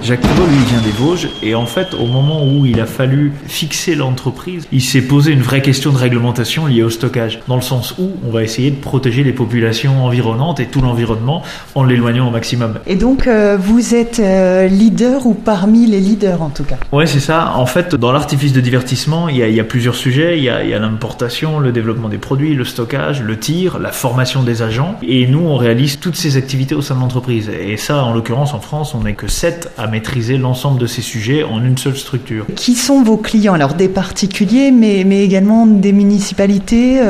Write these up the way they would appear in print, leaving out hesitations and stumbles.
Jacques Prévost, lui, vient des Vosges et en fait, au moment où il a fallu fixer l'entreprise, il s'est posé une vraie question de réglementation liée au stockage, dans le sens où on va essayer de protéger les populations environnantes et tout l'environnement en l'éloignant au maximum. Et donc, vous êtes leader ou parmi les leaders en tout cas? Ouais, c'est ça. En fait, dans l'artifice de divertissement, il y a plusieurs sujets. Il y a l'importation, le développement des produits, le stockage, le tir, la formation des agents. Et nous, on réalise toutes ces activités au sein de l'entreprise. Et ça, en l'occurrence, en France, on n'est que 7 à maîtriser l'ensemble de ces sujets en une seule structure. Qui sont vos clients? Alors, des particuliers, mais également des municipalités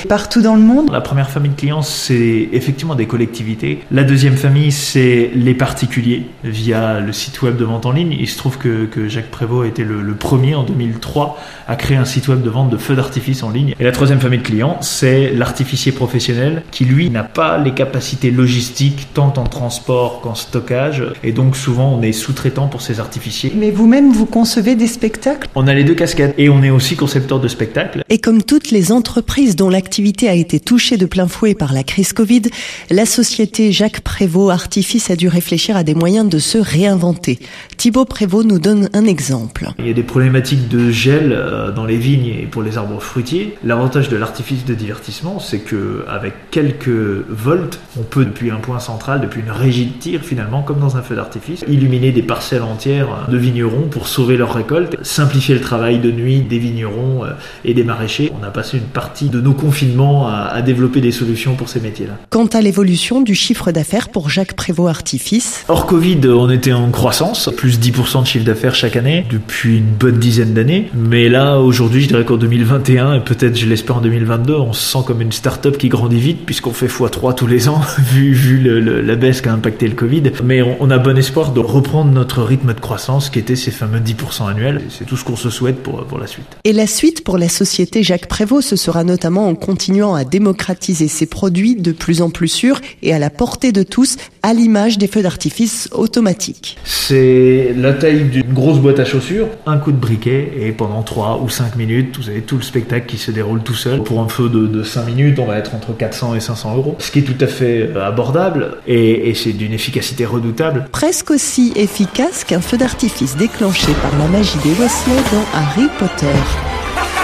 partout dans le monde? La première famille de clients, c'est effectivement des collectivités. La deuxième famille, c'est les particuliers via le site web de vente en ligne. Il se trouve que Jacques Prévost était le premier en 2003 à créer un site web de vente de feux d'artifice en ligne. Et la troisième famille de clients, c'est l'artificier professionnel qui, lui, n'a pas les capacités logistiques tant en transport qu'en stockage. Et donc, souvent, on est sous-traitant pour ces artificiers. Mais vous-même, vous concevez des spectacles? On a les deux casquettes et on est aussi concepteur de spectacles. Et comme toutes les entreprises dont l'activité a été touchée de plein fouet par la crise Covid, la société Jacques Prévost Artifice a dû réfléchir à des moyens de se réinventer. Thibaut Prévost nous donne un exemple. Il y a des problématiques de gel dans les vignes et pour les arbres fruitiers. L'avantage de l'artifice de divertissement, c'est qu'avec quelques volts, on peut, depuis un point central, depuis une régie de tir finalement, comme dans un feu d'artifice, illuminer des parcelles entières de vignerons pour sauver leur récolte, simplifier le travail de nuit des vignerons et des maraîchers. On a passé une partie de nos confinements à développer des solutions pour ces métiers-là. Quant à l'évolution du chiffre d'affaires pour Jacques Prévost Artifice, hors Covid, on était en croissance, plus 10% de chiffre d'affaires chaque année, depuis une bonne dizaine d'années. Mais là, aujourd'hui, je dirais qu'en 2021, et peut-être je l'espère en 2022, on se sent comme une start-up qui grandit vite, puisqu'on fait x3 tous les ans, vu la baisse qu'a impacté le Covid. Mais on a bon espoir de reprendre notre rythme de croissance, qui était ces fameux 10% annuels. C'est tout ce qu'on se souhaite pour la suite. Et la suite pour la société Jacques Prévost, ce sera notamment en continuant à démocratiser ses produits de plus en plus sûrs et à la portée de tous, à l'image des feux d'artifice automatiques. C'est la taille d'une grosse boîte à chaussures, un coup de briquet et pendant 3 ou 5 minutes, vous avez tout le spectacle qui se déroule tout seul. Pour un feu de 5 minutes, on va être entre 400 et 500 euros, ce qui est tout à fait abordable et c'est d'une efficacité redoutable. Presque aussi efficace qu'un feu d'artifice déclenché par la magie des Weasley dans Harry Potter.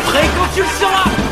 Prêt quand tu le seras!